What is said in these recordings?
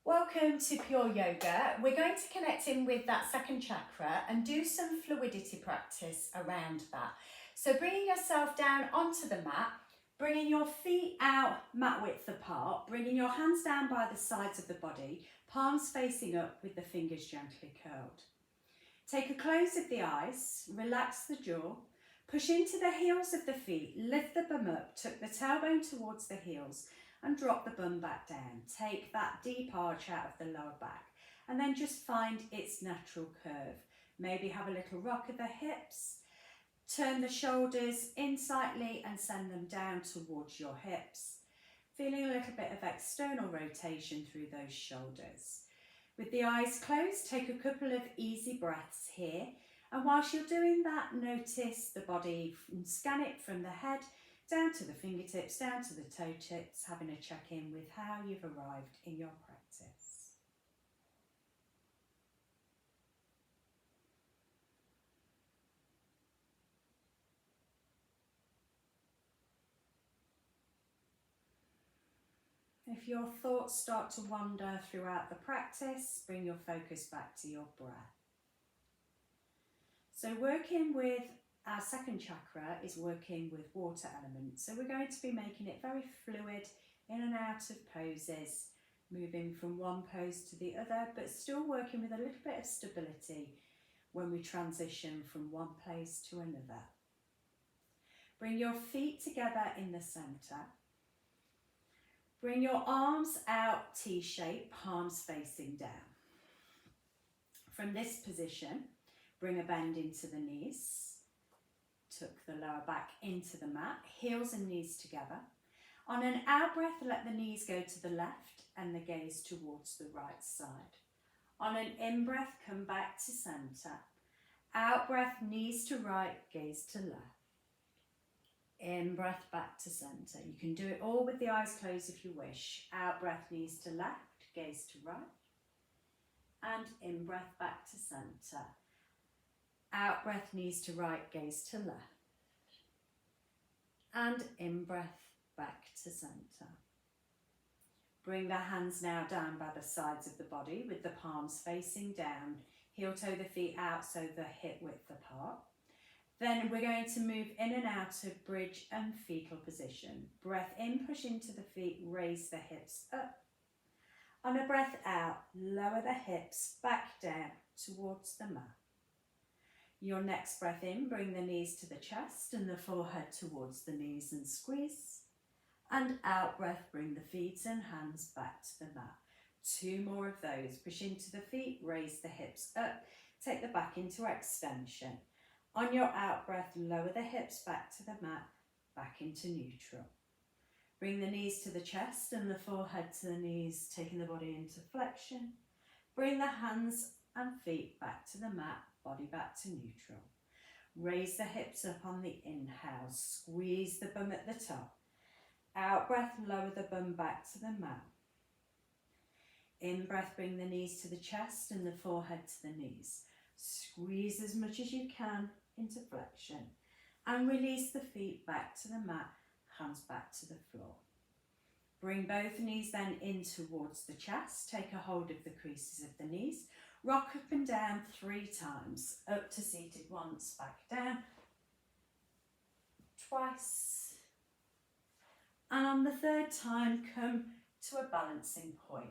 Welcome to Pure Yoga. We're going to connect in with that second chakra and do some fluidity practice around that. So bringing yourself down onto the mat, bringing your feet out mat width apart, bringing your hands down by the sides of the body, palms facing up with the fingers gently curled. Take a close of the eyes, relax the jaw, push into the heels of the feet, lift the bum up, tuck the tailbone towards the heels, and drop the bum back down. Take that deep arch out of the lower back and then just find its natural curve. Maybe have a little rock of the hips, turn the shoulders in slightly and send them down towards your hips. Feeling a little bit of external rotation through those shoulders. With the eyes closed, take a couple of easy breaths here. And whilst you're doing that, notice the body, scan it from the head down to the fingertips, down to the toe tips, having a check-in with how you've arrived in your practice. If your thoughts start to wander throughout the practice, bring your focus back to your breath. So working with our second chakra is working with water elements. So we're going to be making it very fluid in and out of poses, moving from one pose to the other, but still working with a little bit of stability when we transition from one place to another. Bring your feet together in the center. Bring your arms out T-shape, palms facing down. From this position, bring a bend into the knees. Tuck the lower back into the mat, heels and knees together. On an out breath, let the knees go to the left and the gaze towards the right side. On an in breath, come back to center. Out breath, knees to right, gaze to left. In breath, back to center. You can do it all with the eyes closed if you wish. Out breath, knees to left, gaze to right. And in breath, back to center. Out breath, knees to right, gaze to left. And in breath, back to center. Bring the hands now down by the sides of the body with the palms facing down. Heel toe the feet out so the hip width apart. Then we're going to move in and out of bridge and fetal position. Breath in, push into the feet, raise the hips up. On a breath out, lower the hips back down towards the mat. Your next breath in, bring the knees to the chest and the forehead towards the knees and squeeze. And out breath, bring the feet and hands back to the mat. 2 more of those. Push into the feet, raise the hips up, take the back into extension. On your out breath, lower the hips back to the mat, back into neutral. Bring the knees to the chest and the forehead to the knees, taking the body into flexion. Bring the hands and feet back to the mat, body back to neutral. Raise the hips up on the inhale, squeeze the bum at the top. Out breath, lower the bum back to the mat. In breath, bring the knees to the chest and the forehead to the knees. Squeeze as much as you can into flexion and release the feet back to the mat, hands back to the floor. Bring both knees then in towards the chest, take a hold of the creases of the knees, rock up and down 3 times, up to seated once, back down, twice, and on the 3rd time come to a balancing point.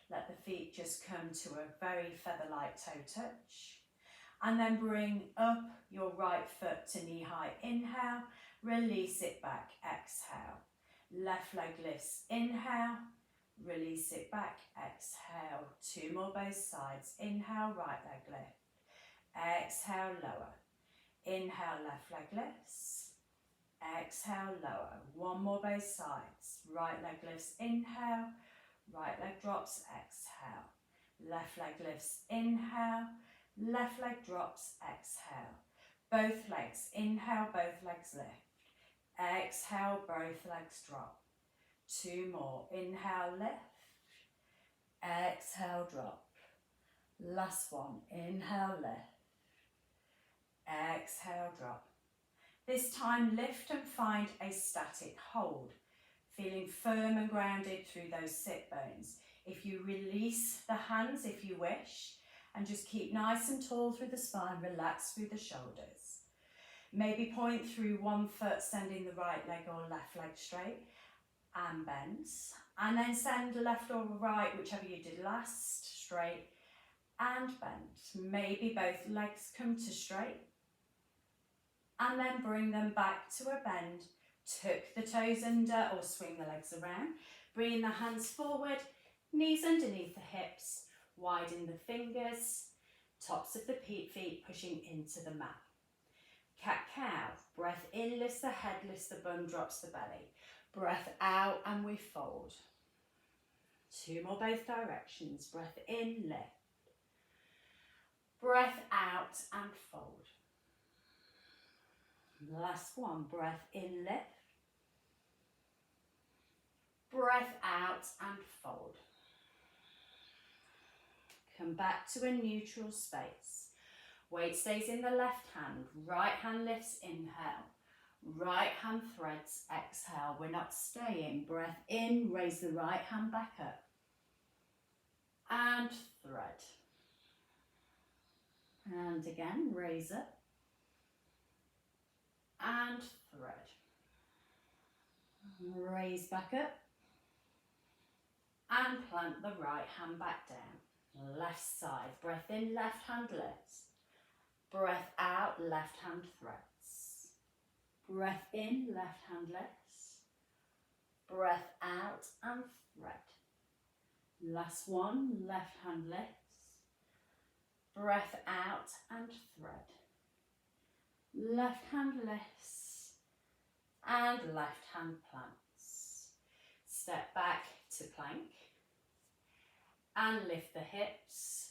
Let the feet just come to a very feather-light toe touch. And then bring up your right foot to knee-high, inhale, release it back, exhale. Left leg lifts, inhale, release it back, exhale. 2 more both sides, inhale, right leg lift, exhale, lower. Inhale, left leg lifts, exhale, lower. 1 more both sides, right leg lifts, inhale, right leg drops, exhale. Left leg lifts, inhale, left leg drops, exhale. Both legs, inhale, both legs lift. Exhale, both legs drop. 2 more, inhale, lift. Exhale, drop. Last one, inhale, lift. Exhale, drop. This time, lift and find a static hold, feeling firm and grounded through those sit bones. If you release the hands, if you wish, and just keep nice and tall through the spine, relax through the shoulders. Maybe point through one foot, sending the right leg or left leg straight and bends. And then send left or right, whichever you did last, straight and bend. Maybe both legs come to straight. And then bring them back to a bend. Tuck the toes under or swing the legs around. Bring the hands forward, knees underneath the hips. Widen the fingers, tops of the feet pushing into the mat. Cat-cow, breath in, lifts the head, lifts the bum, drops the belly. Breath out and we fold. 2 more both directions. Breath in, lift. Breath out and fold. Last one, breath in, lift. Breath out and fold. Come back to a neutral space. Weight stays in the left hand. Right hand lifts, inhale. Right hand threads, exhale. We're not staying. Breath in, raise the right hand back up. And thread. And again, raise up. And thread. Raise back up. And plant the right hand back down. Left side, breath in, left hand lifts. Breath out, left hand threads. Breath in, left hand lifts. Breath out and thread. Last one, left hand lifts. Breath out and thread. Left hand lifts and left hand plants. Step back to plank. And lift the hips,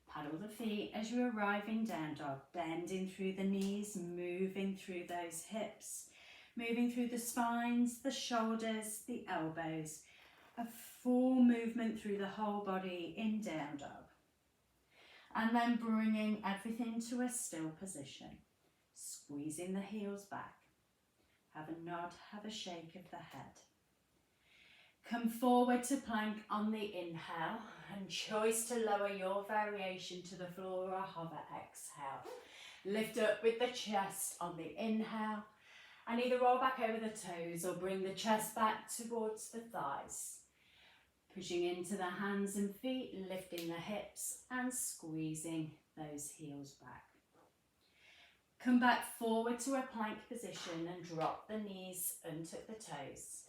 paddle the feet as you arrive in down dog, bending through the knees, moving through those hips, moving through the spines, the shoulders, the elbows, a full movement through the whole body in down dog. And then bringing everything to a still position, squeezing the heels back, have a nod, have a shake of the head. Come forward to plank on the inhale and choice to lower your variation to the floor or hover, exhale. Lift up with the chest on the inhale and either roll back over the toes or bring the chest back towards the thighs. Pushing into the hands and feet, lifting the hips and squeezing those heels back. Come back forward to a plank position and drop the knees, untuck the toes.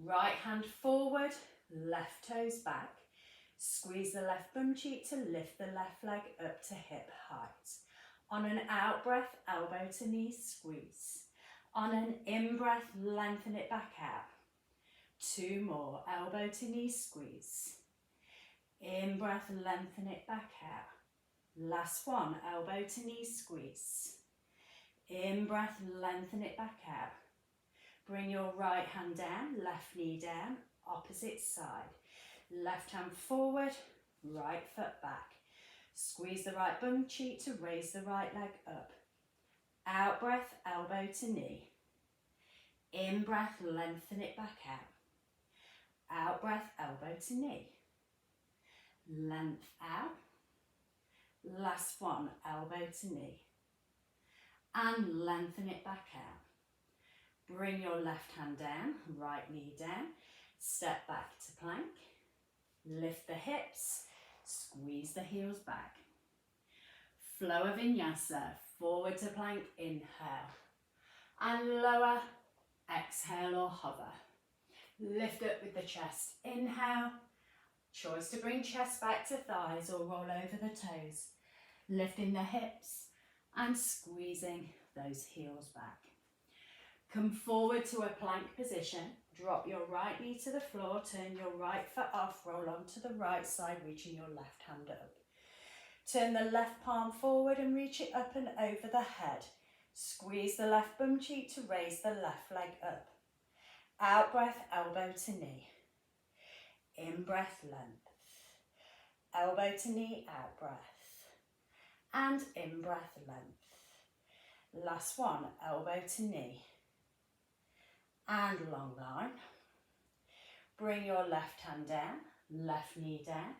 Right hand forward, left toes back. Squeeze the left bum cheek to lift the left leg up to hip height. On an out breath, elbow to knee squeeze. On an in breath, lengthen it back out. 2 more, elbow to knee squeeze. In breath, lengthen it back out. Last one, elbow to knee squeeze. In breath, lengthen it back out. Bring your right hand down, left knee down, opposite side. Left hand forward, right foot back. Squeeze the right bum cheek to raise the right leg up. Out breath, elbow to knee. In breath, lengthen it back out. Out breath, elbow to knee. Length out. Last one, elbow to knee. And lengthen it back out. Bring your left hand down, right knee down. Step back to plank. Lift the hips. Squeeze the heels back. Flow of Vinyasa. Forward to plank, inhale. And lower, exhale or hover. Lift up with the chest, inhale. Choice to bring chest back to thighs or roll over the toes. Lifting the hips and squeezing those heels back. Come forward to a plank position. Drop your right knee to the floor, turn your right foot off, roll onto the right side, reaching your left hand up. Turn the left palm forward and reach it up and over the head. Squeeze the left bum cheek to raise the left leg up. Out breath, elbow to knee. In breath, length. Elbow to knee, out breath. And in breath, length. Last one, elbow to knee. And long line. Bring your left hand down, left knee down.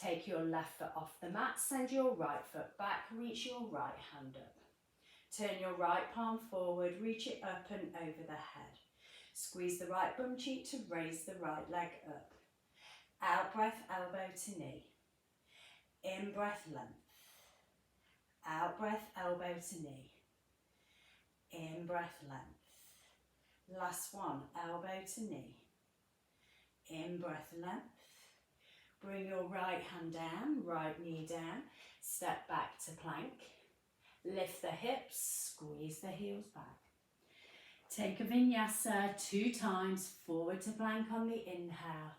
Take your left foot off the mat, send your right foot back, reach your right hand up. Turn your right palm forward, reach it up and over the head. Squeeze the right bum cheek to raise the right leg up. Out breath, elbow to knee. In breath, length. Out breath, elbow to knee. In breath, length. Last one, elbow to knee. In breath, length. Bring your right hand down, right knee down. Step back to plank. Lift the hips, squeeze the heels back. Take a vinyasa 2 times, forward to plank on the inhale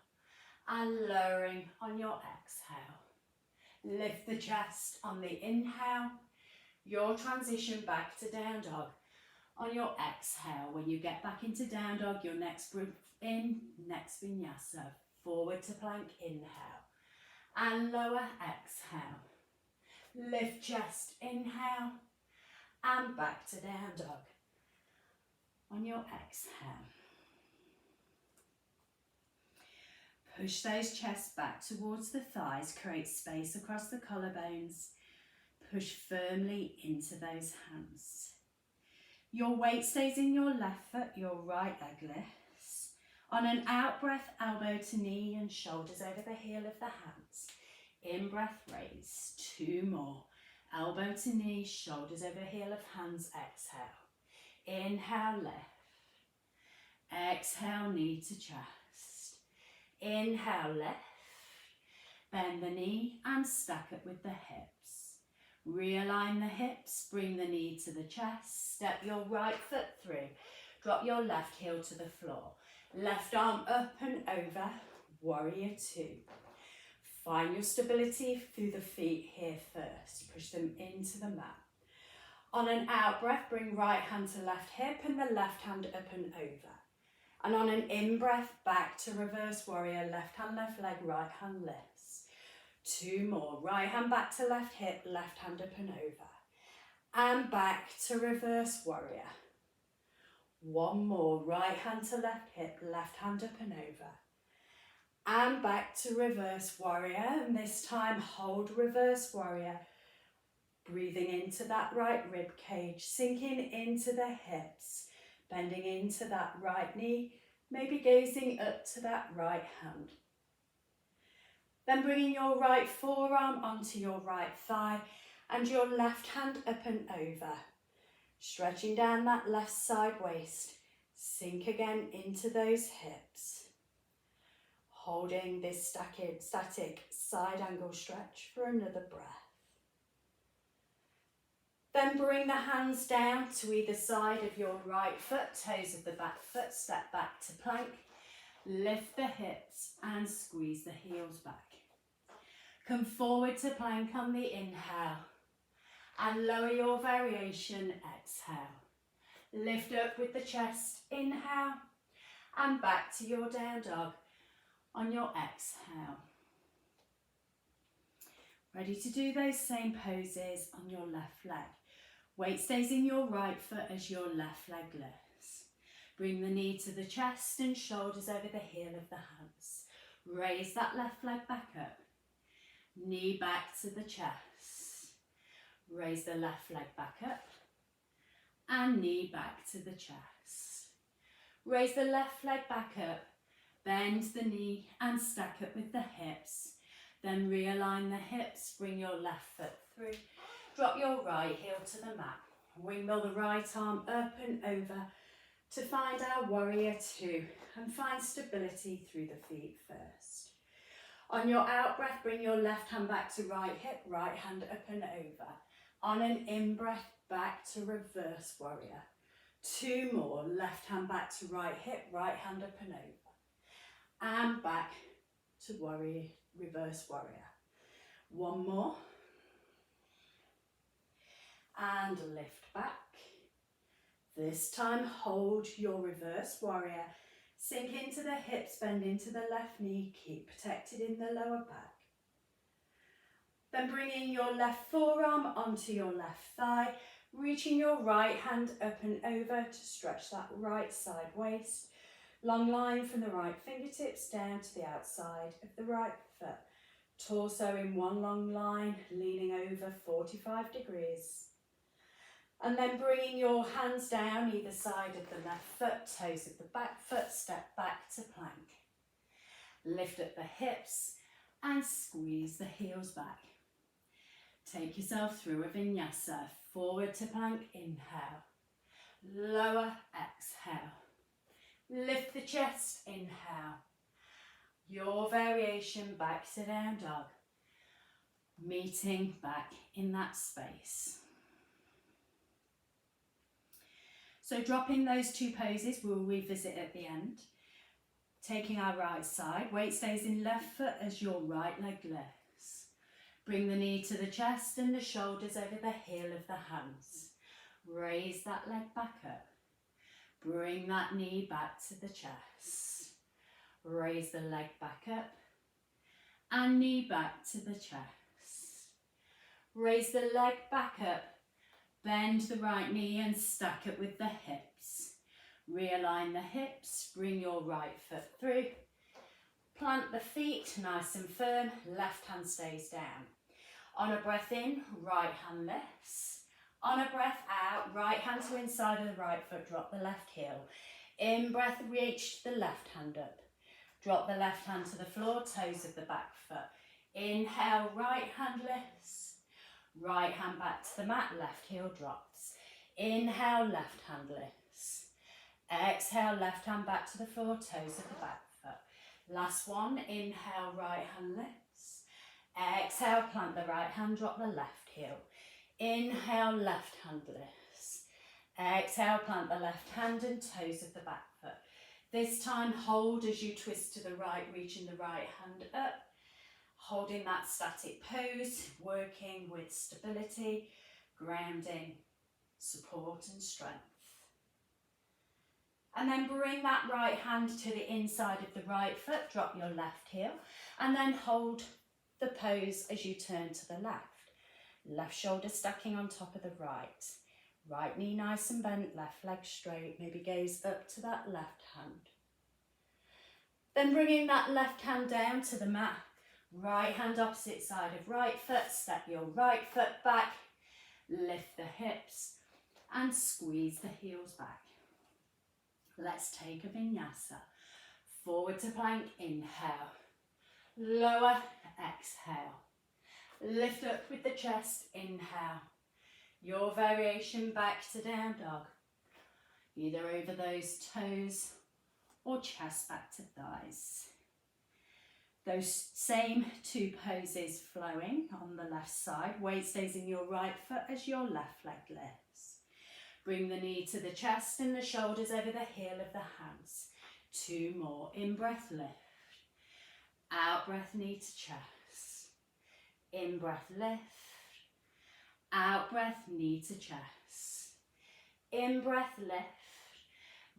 and lowering on your exhale. Lift the chest on the inhale, your transition back to down dog. On your exhale, when you get back into down dog, your next breath in, next vinyasa, forward to plank, inhale and lower, exhale. Lift chest, inhale and back to down dog. On your exhale, push those chests back towards the thighs, create space across the collarbones, push firmly into those hands. Your weight stays in your left foot, your right leg lifts. On an out breath, elbow to knee and shoulders over the heel of the hands. In breath, raise. 2 more. Elbow to knee, shoulders over heel of hands, exhale. Inhale, lift. Exhale, knee to chest. Inhale, lift. Bend the knee and stack it with the hips. Realign the hips, bring the knee to the chest. Step your right foot through. Drop your left heel to the floor. Left arm up and over, warrior 2. Find your stability through the feet here first. Push them into the mat. On an out breath, bring right hand to left hip and the left hand up and over. And on an in breath, back to reverse warrior, left hand, left leg, right hand lifts. 2 more. Right hand back to left hip, left hand up and over. And back to reverse warrior. 1 more. Right hand to left hip, left hand up and over. And back to reverse warrior. And this time, hold reverse warrior. Breathing into that right rib cage, sinking into the hips, bending into that right knee, maybe gazing up to that right hand. Then bringing your right forearm onto your right thigh and your left hand up and over. Stretching down that left side waist, sink again into those hips. Holding this static side angle stretch for another breath. Then bring the hands down to either side of your right foot, toes of the back foot, step back to plank. Lift the hips and squeeze the heels back. Come forward to plank on the inhale and lower your variation, exhale. Lift up with the chest, inhale and back to your down dog on your exhale. Ready to do those same poses on your left leg. Weight stays in your right foot as your left leg lifts. Bring the knee to the chest and shoulders over the heel of the hands. Raise that left leg back up. Knee back to the chest. Raise the left leg back up. And knee back to the chest. Raise the left leg back up. Bend the knee and stack it with the hips. Then realign the hips, bring your left foot through. Drop your right heel to the mat. Windmill the right arm up and over to find our warrior 2 and find stability through the feet first. On your out breath, bring your left hand back to right hip, right hand up and over. On an in breath, back to reverse warrior. 2 more, left hand back to right hip, right hand up and over. And back to warrior, reverse warrior. 1 more. And lift back. This time hold your reverse warrior. Sink into the hips, bend into the left knee, keep protected in the lower back. Then bringing your left forearm onto your left thigh, reaching your right hand up and over to stretch that right side waist. Long line from the right fingertips down to the outside of the right foot. Torso in one long line, leaning over 45 degrees. And then bringing your hands down either side of the left foot, toes of the back foot, step back to plank. Lift up the hips and squeeze the heels back. Take yourself through a vinyasa. Forward to plank, inhale. Lower, exhale. Lift the chest, inhale. Your variation back to down dog. Meeting back in that space. So dropping those two poses, we'll revisit at the end. Taking our right side, weight stays in left foot as your right leg lifts. Bring the knee to the chest and the shoulders over the heel of the hands. Raise that leg back up. Bring that knee back to the chest. Raise the leg back up and knee back to the chest. Raise the leg back up, bend the right knee and stack it with the hips. Realign the hips, bring your right foot through. Plant the feet nice and firm, left hand stays down. On a breath in, right hand lifts. On a breath out, right hand to inside of the right foot, drop the left heel. In breath, reach the left hand up. Drop the left hand to the floor, toes of the back foot. Inhale, right hand lifts. Right hand back to the mat, left heel drops. Inhale, left hand lifts. Exhale, left hand back to the floor, toes of the back foot. Last one, inhale, right hand lifts. Exhale, plant the right hand, drop the left heel. Inhale, left hand lifts. Exhale, plant the left hand and toes of the back foot. This time, hold as you twist to the right, reaching the right hand up. Holding that static pose, working with stability, grounding, support and strength. And then bring that right hand to the inside of the right foot, drop your left heel, and then hold the pose as you turn to the left. Left shoulder stacking on top of the right. Right knee nice and bent, left leg straight, maybe gaze up to that left hand. Then bringing that left hand down to the mat, right hand opposite side of right foot, step your right foot back, lift the hips and squeeze the heels back. Let's take a vinyasa. Forward to plank, inhale. Lower, exhale. Lift up with the chest, inhale. Your variation back to down dog. Either over those toes or chest back to thighs. Those same two poses flowing on the left side. Weight stays in your right foot as your left leg lifts. Bring the knee to the chest and the shoulders over the heel of the hands. Two more. In breath, lift. Out breath, knee to chest. In breath, lift. Out breath, knee to chest. In breath, lift.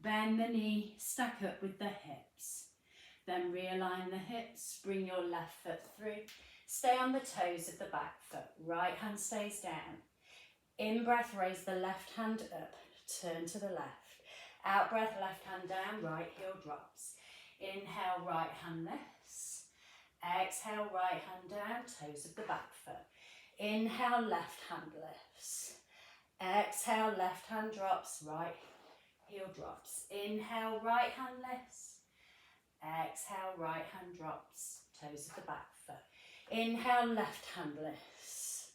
Bend the knee, stack up with the hips. Then realign the hips, bring your left foot through. Stay on the toes of the back foot. Right hand stays down. In breath, raise the left hand up, turn to the left. Out breath, left hand down, right heel drops. Inhale, right hand lifts. Exhale, right hand down, toes of the back foot. Inhale, left hand lifts. Exhale, left hand drops, right heel drops. Inhale, right hand lifts. Exhale, right hand drops, toes of the back foot. Inhale, left hand lifts.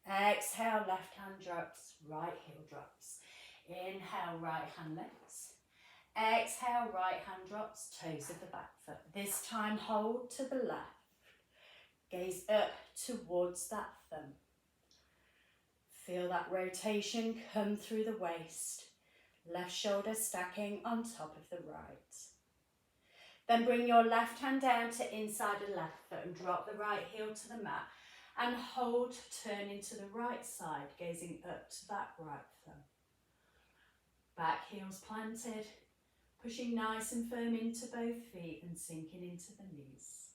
Exhale, left hand drops, right heel drops. Inhale, right hand lifts. Exhale, right hand drops, toes of the back foot. This time, hold to the left. Gaze up towards that thumb. Feel that rotation come through the waist. Left shoulder stacking on top of the right. Then bring your left hand down to inside the left foot and drop the right heel to the mat. And hold, turning to the right side, gazing up to that right thumb. Back heels planted, pushing nice and firm into both feet and sinking into the knees.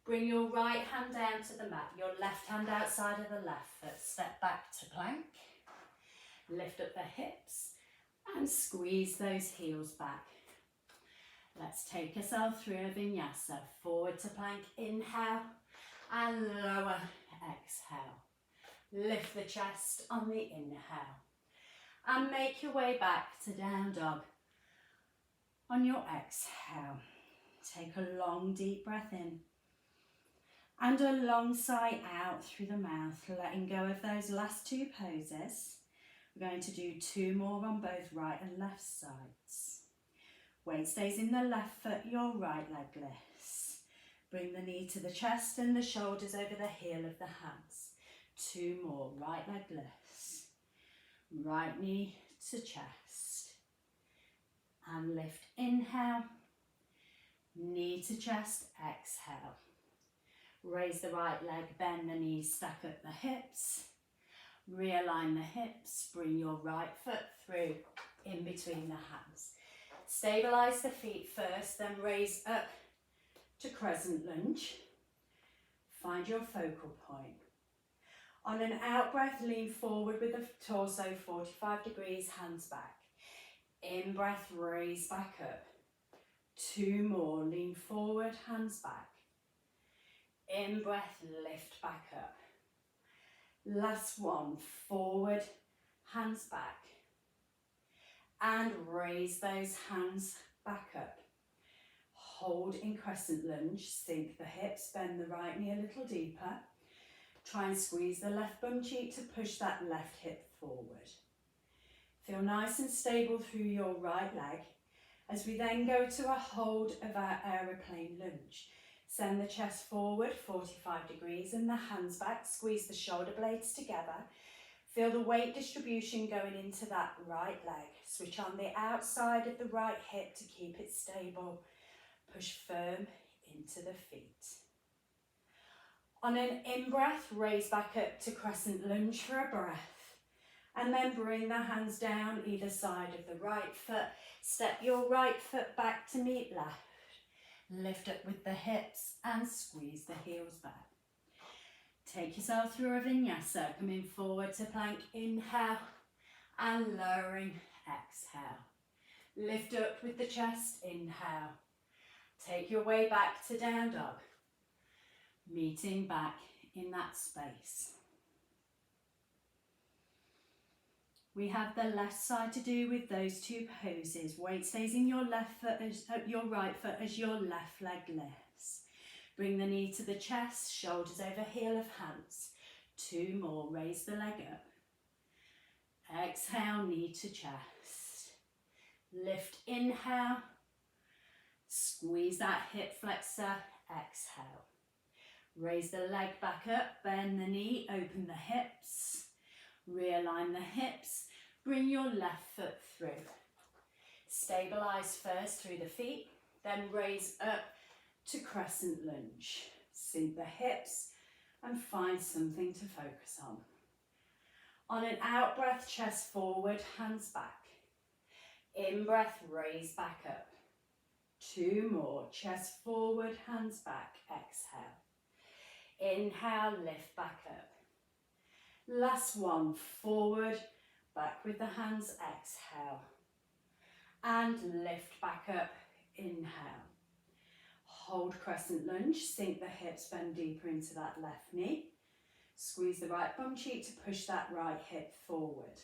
Bring your right hand down to the mat, your left hand outside of the left foot. Step back to plank. Lift up the hips and squeeze those heels back. Let's take ourselves through a vinyasa. Forward to plank, inhale, and lower, exhale. Lift the chest on the inhale. And make your way back to down dog. On your exhale, take a long deep breath in. And a long sigh out through the mouth, letting go of those last two poses. We're going to do 2 more on both right and left sides. Weight stays in the left foot, your right leg lifts. Bring the knee to the chest and the shoulders over the heel of the hands. 2 more, right leg lifts. Right knee to chest. And lift, inhale. Knee to chest, exhale. Raise the right leg, bend the knees, stack up the hips. Realign the hips, bring your right foot through in between the hands. Stabilise the feet first, then raise up to crescent lunge. Find your focal point. On an out breath, lean forward with the torso 45 degrees, hands back. In breath, raise back up. 2 more, lean forward, hands back. In breath, lift back up. Last one, forward, hands back. And raise those hands back up. Hold in crescent lunge, sink the hips, bend the right knee a little deeper. Try and squeeze the left bum cheek to push that left hip forward. Feel nice and stable through your right leg as we then go to a hold of our aeroplane lunge. Send the chest forward 45 degrees and the hands back. Squeeze the shoulder blades together. Feel the weight distribution going into that right leg. Switch on the outside of the right hip to keep it stable. Push firm into the feet. On an in-breath, raise back up to crescent lunge for a breath. And then bring the hands down either side of the right foot. Step your right foot back to meet left. Lift up with the hips and squeeze the heels back. Take yourself through a vinyasa, coming forward to plank, inhale, and lowering, exhale. Lift up with the chest, inhale. Take your way back to down dog, meeting back in that space. We have the left side to do with those 2 poses. Weight stays in your left foot, your right foot as your left leg lifts. Bring the knee to the chest, shoulders over heel of hands. 2 more, raise the leg up. Exhale, knee to chest. Lift, inhale. Squeeze that hip flexor, exhale. Raise the leg back up, bend the knee, open the hips. Realign the hips, bring your left foot through. Stabilise first through the feet, then raise up to crescent lunge. Sink the hips and find something to focus on. On an out breath, chest forward, hands back. In breath, raise back up. 2 more, chest forward, hands back, exhale. Inhale, lift back up. Last one, forward, back with the hands, exhale. And lift back up, inhale. Hold crescent lunge, sink the hips, bend deeper into that left knee. Squeeze the right bum cheek to push that right hip forward.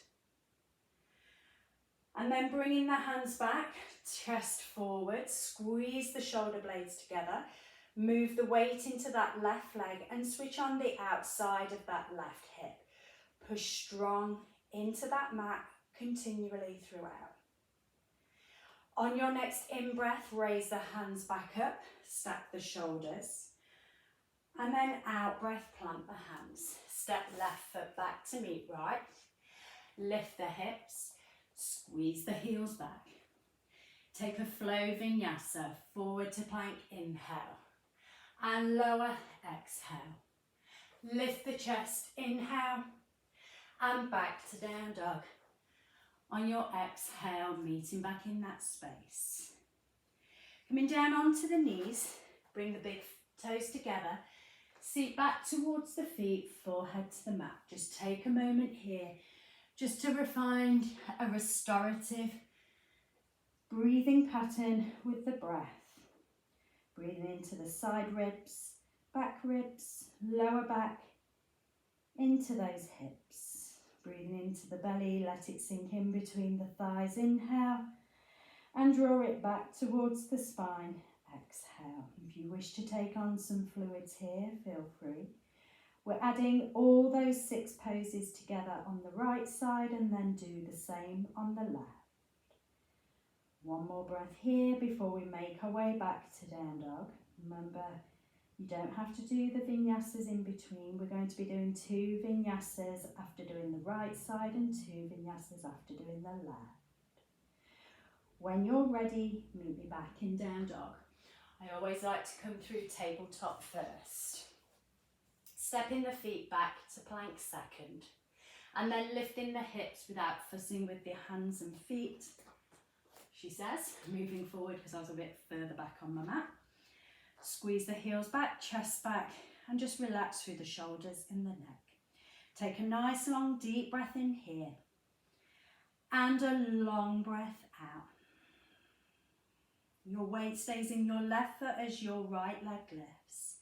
And then bringing the hands back, chest forward, squeeze the shoulder blades together. Move the weight into that left leg and switch on the outside of that left hip. Push strong into that mat continually throughout. On your next in-breath, raise the hands back up, stack the shoulders. And then out-breath, plant the hands. Step left foot back to meet right. Lift the hips, squeeze the heels back. Take a flow vinyasa, forward to plank, inhale. And lower, exhale. Lift the chest, inhale. And back to down dog. On your exhale, meeting back in that space. Coming down onto the knees, bring the big toes together. Seat back towards the feet, forehead to the mat. Just take a moment here just to refine a restorative breathing pattern with the breath. Breathing into the side ribs, back ribs, lower back, into those hips. Breathing into the belly, let it sink in between the thighs. Inhale and draw it back towards the spine. Exhale. If you wish to take on some fluids here, feel free. We're adding all those 6 poses together on the right side and then do the same on the left. One more breath here before we make our way back to down dog. Remember, you don't have to do the vinyasas in between. We're going to be doing 2 vinyasas after doing the right side and 2 vinyasas after doing the left. When you're ready, meet me back in down dog. I always like to come through tabletop first. Stepping the feet back to plank second, and then lifting the hips without fussing with the hands and feet. She says, moving forward because I was a bit further back on my mat. Squeeze the heels back, chest back, and just relax through the shoulders and the neck. Take a nice long deep breath in here, and a long breath out. Your weight stays in your left foot as your right leg lifts.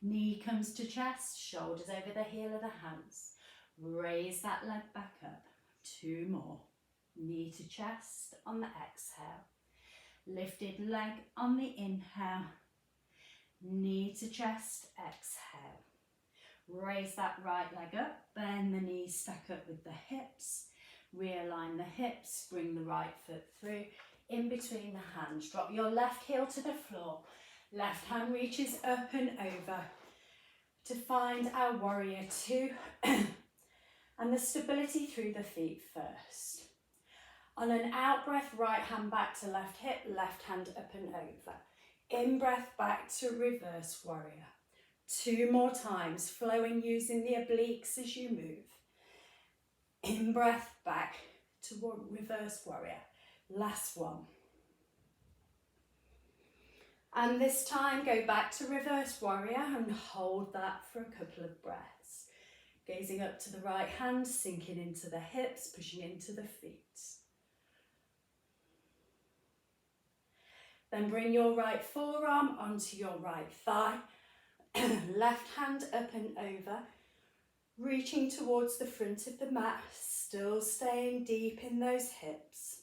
Knee comes to chest, shoulders over the heel of the hands. Raise that leg back up. 2 more. Knee to chest on the exhale. Lifted leg on the inhale. Knee to chest, exhale. Raise that right leg up. Bend the knees, stack up with the hips. Realign the hips. Bring the right foot through. In between the hands. Drop your left heel to the floor. Left hand reaches up and over to find our warrior 2 and the stability through the feet first. On an out breath, right hand back to left hip, left hand up and over. In breath back to reverse warrior. 2 more times, flowing using the obliques as you move. In breath back to reverse warrior. Last one. And this time go back to reverse warrior and hold that for a couple of breaths. Gazing up to the right hand, sinking into the hips, pushing into the feet. Then bring your right forearm onto your right thigh. Left hand up and over, reaching towards the front of the mat, still staying deep in those hips.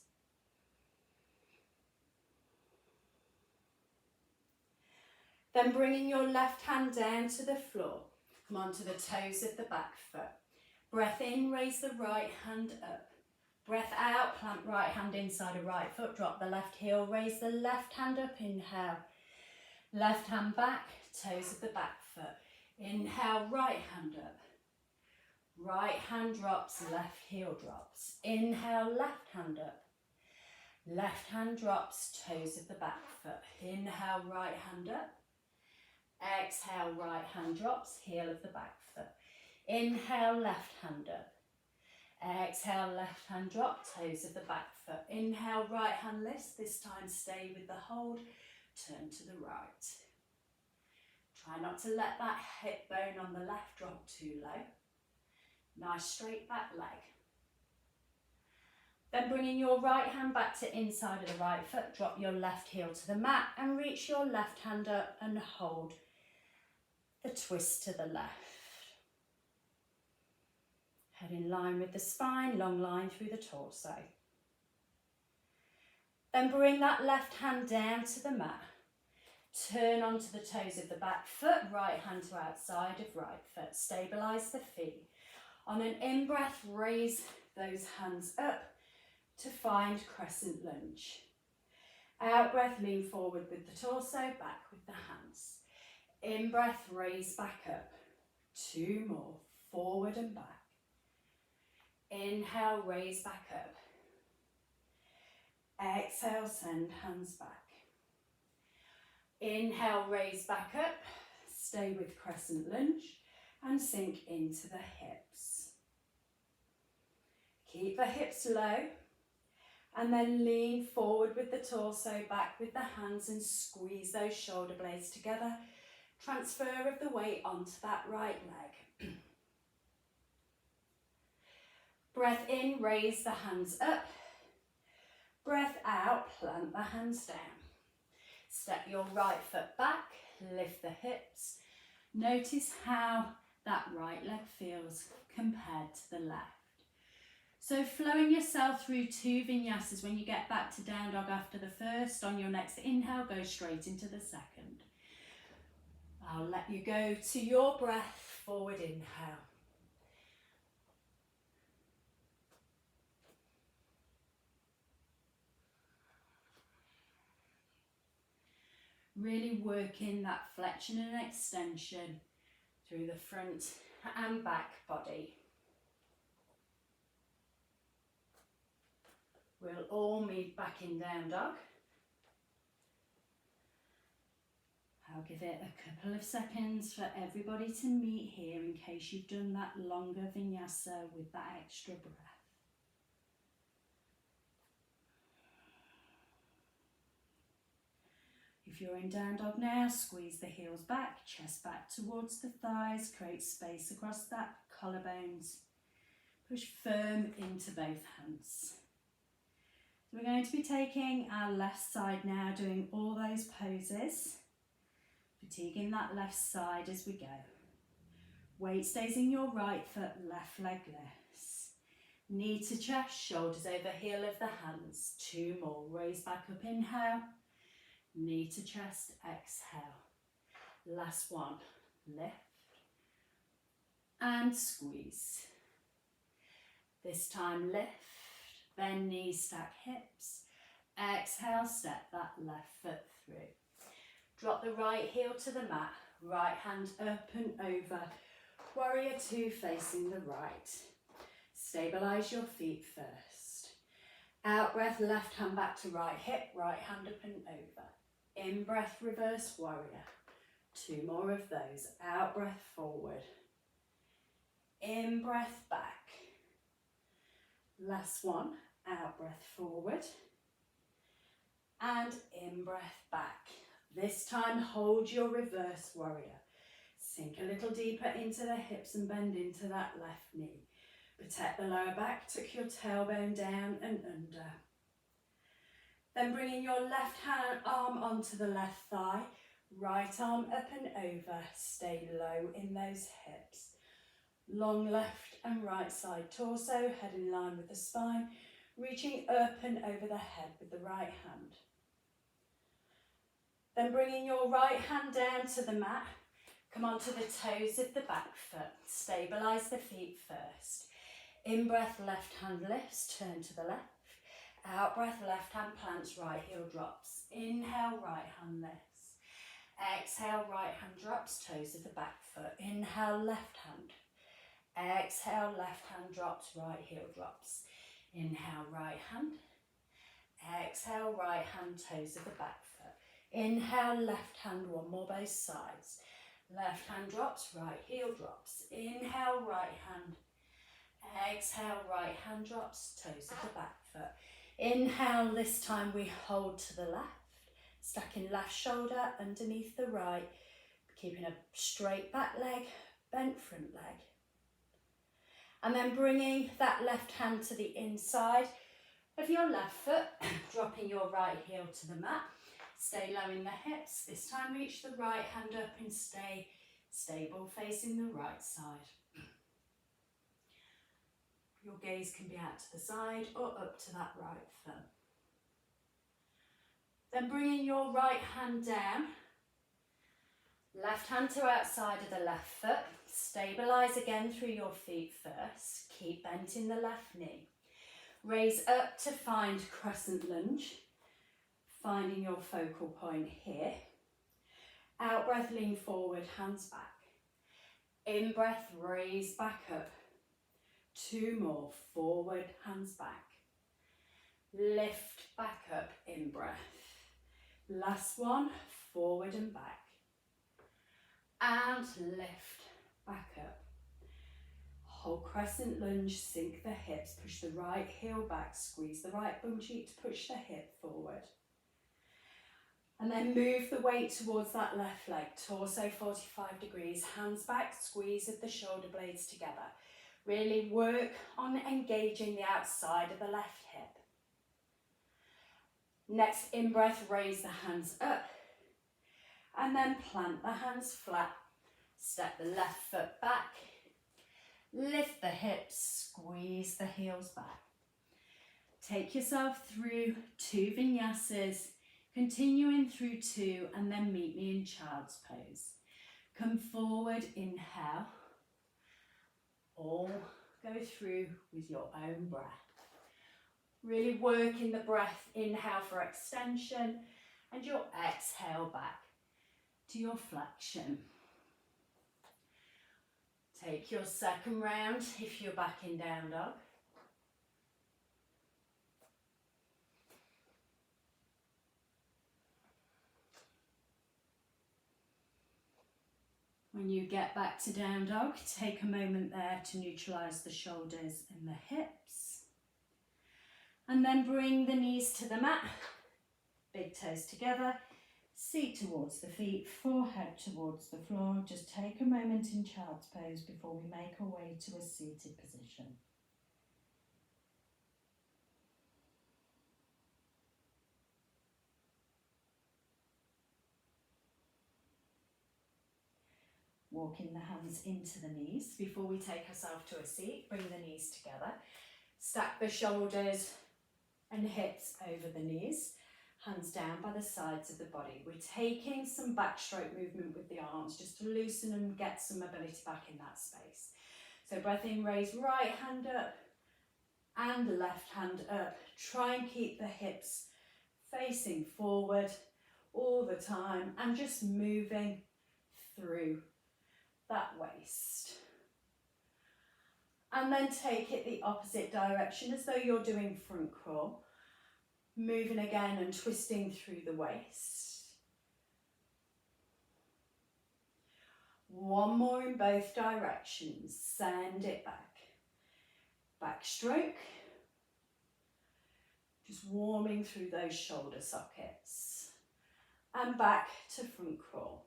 Then bringing your left hand down to the floor. Come onto the toes of the back foot. Breath in, raise the right hand up. Breath out, plant right hand inside of right foot. Drop the left heel, raise the left hand up. Inhale. Left hand back, toes of the back foot. Inhale, right hand up. Right hand drops, left heel drops. Inhale, left hand up. Left hand drops, toes of the back foot. Inhale, right hand up. Exhale, right hand drops, heel of the back foot. Inhale, left hand up. Exhale, left hand drop, toes of the back foot. Inhale, right hand lifts. This time stay with the hold. Turn to the right. Try not to let that hip bone on the left drop too low. Nice straight back leg. Then bringing your right hand back to inside of the right foot. Drop your left heel to the mat and reach your left hand up and hold the twist to the left. Head in line with the spine, long line through the torso. Then bring that left hand down to the mat. Turn onto the toes of the back foot, right hand to outside of right foot. Stabilise the feet. On an in-breath, raise those hands up to find crescent lunge. Out breath, lean forward with the torso, back with the hands. In breath, raise back up. 2 more, forward and back. Inhale, raise back up. Exhale, send hands back. Inhale, raise back up. Stay with crescent lunge and sink into the hips. Keep the hips low and then lean forward with the torso, back with the hands and squeeze those shoulder blades together. Transfer of the weight onto that right leg. Breath in, raise the hands up. Breath out, plant the hands down. Step your right foot back, lift the hips. Notice how that right leg feels compared to the left. So flowing yourself through 2 vinyasas. When you get back to down dog after the first, on your next inhale, go straight into the second. I'll let you go to your breath, forward inhale. Really working that flexion and extension through the front and back body. We'll all meet back in down dog. I'll give it a couple of seconds for everybody to meet here in case you've done that longer vinyasa with that extra breath. If you're in down dog now, squeeze the heels back, chest back towards the thighs, create space across that collarbones. Push firm into both hands. So we're going to be taking our left side now, doing all those poses. Fatiguing that left side as we go. Weight stays in your right foot, left leg lifts. Knee to chest, shoulders over heel of the hands. 2 more, raise back up, inhale. Knee to chest, exhale. Last one, lift and squeeze. This time lift, bend knees, stack hips. Exhale, step that left foot through. Drop the right heel to the mat, right hand up and over. Warrior 2 facing the right. Stabilise your feet first. Out breath, left hand back to right hip, right hand up and over. In breath, reverse warrior. 2 more of those. Out breath, forward. In breath, back. Last one. Out breath, forward. And in breath, back. This time, hold your reverse warrior. Sink a little deeper into the hips and bend into that left knee. Protect the lower back, tuck your tailbone down and under. Then bringing your left hand arm onto the left thigh, right arm up and over, stay low in those hips. Long left and right side torso, head in line with the spine, reaching up and over the head with the right hand. Then bringing your right hand down to the mat, come onto the toes of the back foot, stabilise the feet first. In breath, left hand lifts, turn to the left. Out breath, left hand plants, right heel drops. Inhale, right hand lifts. Exhale, right hand drops, toes of the back foot. Inhale, left hand. Exhale, left hand drops, right heel drops. Inhale, right hand. Exhale, right hand, toes of the back foot. Inhale, left hand, 1 more both sides. Left hand drops, right heel drops. Inhale, right hand. Exhale, right hand drops, toes of the back foot. Inhale, this time we hold to the left, stacking left shoulder underneath the right, keeping a straight back leg, bent front leg. And then bringing that left hand to the inside of your left foot, dropping your right heel to the mat. Stay low in the hips. This time reach the right hand up and stay stable facing the right side. Your gaze can be out to the side or up to that right thumb. Then bringing your right hand down, left hand to outside of the left foot. Stabilise again through your feet first. Keep bent in the left knee. Raise up to find crescent lunge, finding your focal point here. Out breath, lean forward, hands back. In breath, raise back up. 2 more, forward, hands back. Lift back up, in breath. Last one, forward and back. And lift back up. Hold crescent lunge, sink the hips, push the right heel back, squeeze the right bum cheek to push the hip forward. And then move the weight towards that left leg, torso 45 degrees, hands back, squeeze of the shoulder blades together. Really work on engaging the outside of the left hip. Next in-breath, raise the hands up and then plant the hands flat. Step the left foot back, lift the hips, squeeze the heels back. Take yourself through 2 vinyasas, continuing through 2 and then meet me in child's pose. Come forward, inhale, all go through with your own breath. Really working the breath, inhale for extension and your exhale back to your flexion. Take your second round if you're back in down dog. When you get back to down dog, take a moment there to neutralise the shoulders and the hips. And then bring the knees to the mat, big toes together, seat towards the feet, forehead towards the floor. Just take a moment in child's pose before we make our way to a seated position. Walking the hands into the knees before we take ourselves to a seat. Bring the knees together. Stack the shoulders and hips over the knees. Hands down by the sides of the body. We're taking some backstroke movement with the arms just to loosen and get some mobility back in that space. So breath in, raise right hand up and left hand up. Try and keep the hips facing forward all the time and just moving through that waist. And then take it the opposite direction as though you're doing front crawl. Moving again and twisting through the waist. One more in both directions. Send it back. Backstroke. Just warming through those shoulder sockets. And back to front crawl.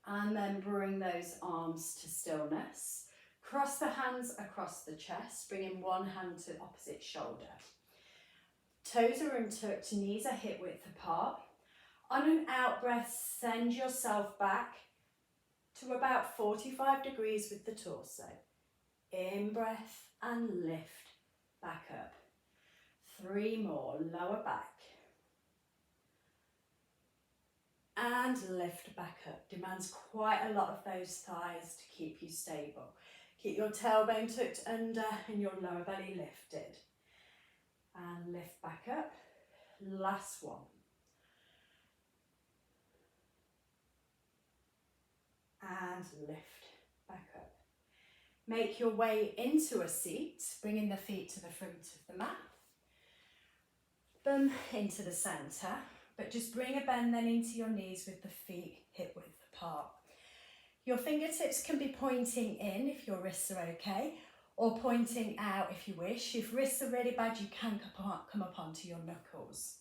And then bring those arms to stillness. Cross the hands across the chest, bringing one hand to opposite shoulder. Toes are untucked, knees are hip width apart. On an out breath, send yourself back to about 45 degrees with the torso. In breath and lift back up. 3 more, lower back. And lift back up. Demands quite a lot of those thighs to keep you stable. Keep your tailbone tucked under and your lower belly lifted. And lift back up. Last one. And lift back up. Make your way into a seat, bringing the feet to the front of the mat. Bum into the centre. But just bring a bend then into your knees with the feet hip width apart. Your fingertips can be pointing in if your wrists are okay, or pointing out if you wish. If wrists are really bad, you can come up onto your knuckles.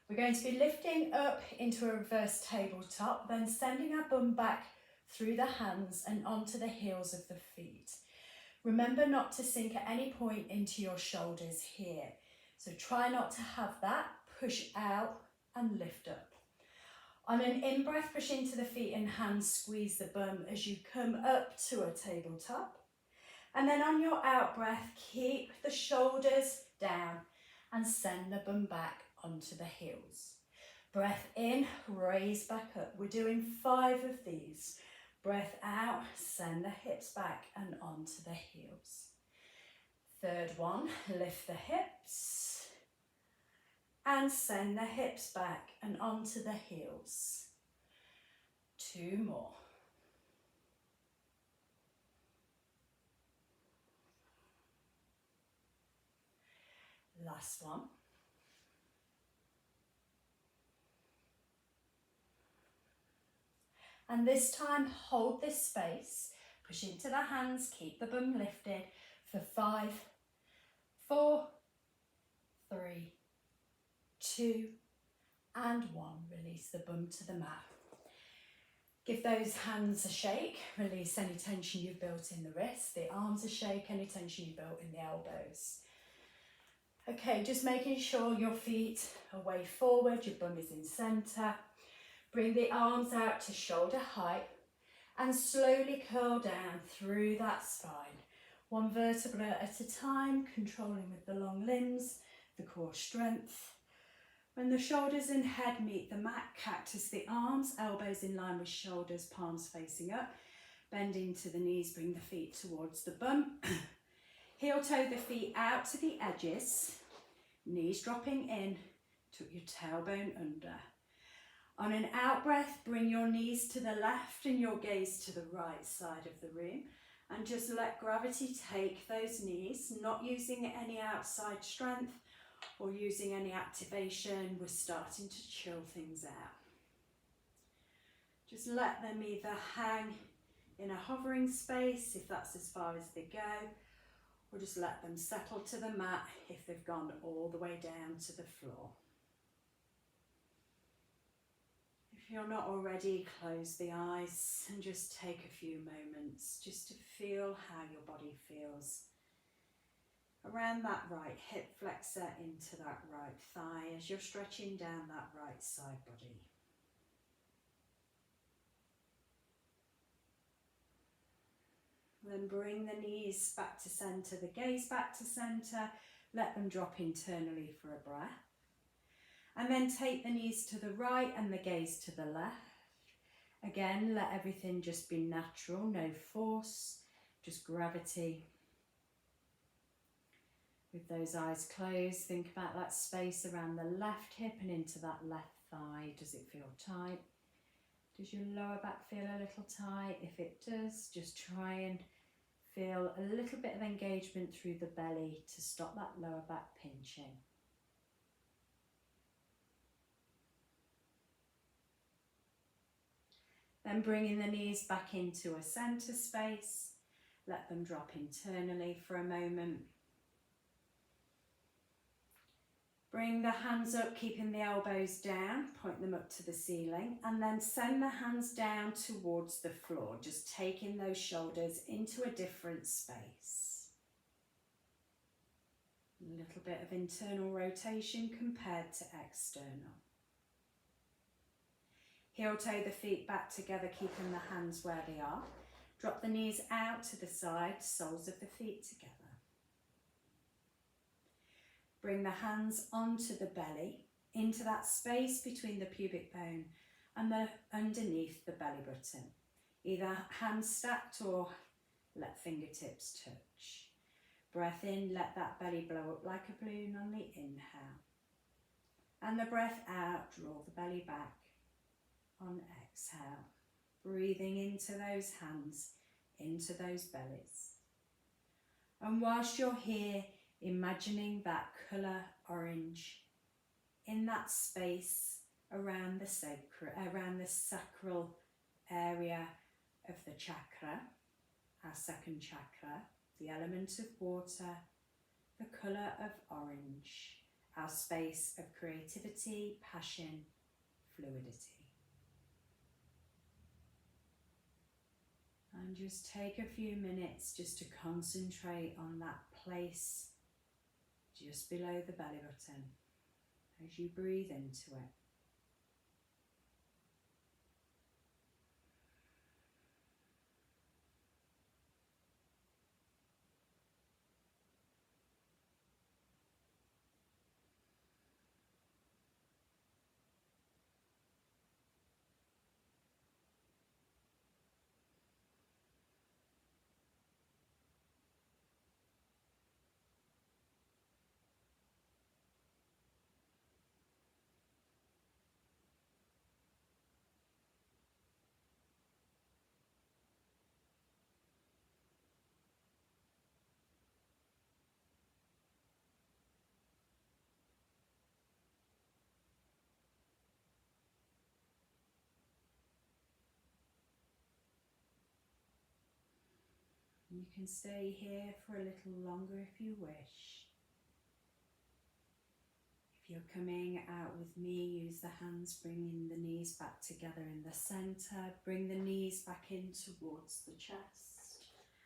We're going to be lifting up into a reverse tabletop, then sending our bum back through the hands and onto the heels of the feet. Remember not to sink at any point into your shoulders here. So try not to have that. Push out and lift up. On an in-breath, push into the feet and hands, squeeze the bum as you come up to a tabletop. And then on your out breath, keep the shoulders down and send the bum back onto the heels. Breath in, raise back up. We're doing 5 of these. Breath out, send the hips back and onto the heels. 3rd one, lift the hips. And send the hips back and onto the heels. 2 more. Last one. And this time, hold this space. Push into the hands, keep the bum lifted for 5, 4, 3, 2 and 1. Release the bum to the mat. Give those hands a shake, release any tension you've built in the wrists, the arms a shake, any tension you've built in the elbows. Okay, just making sure your feet are way forward, your bum is in centre. Bring the arms out to shoulder height and slowly curl down through that spine. One vertebra at a time, controlling with the long limbs, the core strength. When the shoulders and head meet the mat, cactus the arms, elbows in line with shoulders, palms facing up. Bend into the knees, bring the feet towards the bum. Heel toe the feet out to the edges, knees dropping in, tuck your tailbone under. On an out breath, bring your knees to the left and your gaze to the right side of the room, and just let gravity take those knees, not using any outside strength or using any activation. We're starting to chill things out. Just let them either hang in a hovering space if that's as far as they go, or just let them settle to the mat if they've gone all the way down to the floor. If you're not already, close the eyes and just take a few moments just to feel how your body feels around that right hip flexor into that right thigh as you're stretching down that right side body. Then bring the knees back to centre, the gaze back to centre, let them drop internally for a breath. And then take the knees to the right and the gaze to the left. Again, let everything just be natural, no force, just gravity. With those eyes closed, think about that space around the left hip and into that left thigh. Does it feel tight? Does your lower back feel a little tight? If it does, just try and feel a little bit of engagement through the belly to stop that lower back pinching. Then bringing the knees back into a centre space. Let them drop internally for a moment. Bring the hands up, keeping the elbows down, point them up to the ceiling, and then send the hands down towards the floor, just taking those shoulders into a different space. A little bit of internal rotation compared to external. Heel toe the feet back together, keeping the hands where they are. Drop the knees out to the side, soles of the feet together. Bring the hands onto the belly, into that space between the pubic bone and underneath the belly button. Either hands stacked or let fingertips touch. Breath in, let that belly blow up like a balloon on the inhale. And the breath out, draw the belly back on exhale. Breathing into those hands, into those bellies. And whilst you're here, imagining that colour orange in that space around the sacral area of the chakra, our second chakra, the element of water, the colour of orange, our space of creativity, passion, fluidity. And just take a few minutes just to concentrate on that place just below the belly button as you breathe into it. You can stay here for a little longer if you wish. If you're coming out with me, use the hands, bringing the knees back together in the centre. Bring the knees back in towards the chest.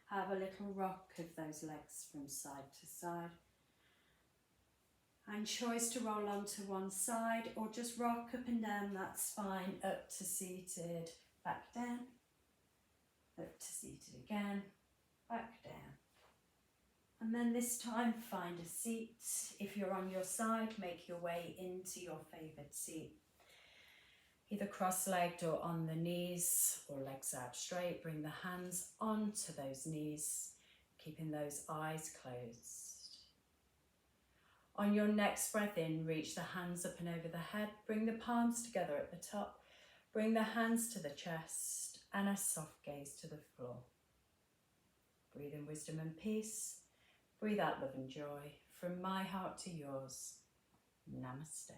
Have a little rock of those legs from side to side. And choice to roll onto one side or just rock up and down that spine, up to seated, back down, up to seated again, back down. And then this time find a seat. If you're on your side, make your way into your favoured seat. Either cross-legged or on the knees or legs out straight. Bring the hands onto those knees, keeping those eyes closed. On your next breath in, reach the hands up and over the head. Bring the palms together at the top. Bring the hands to the chest and a soft gaze to the floor. Breathe in wisdom and peace. Breathe out love and joy. From my heart to yours. Namaste.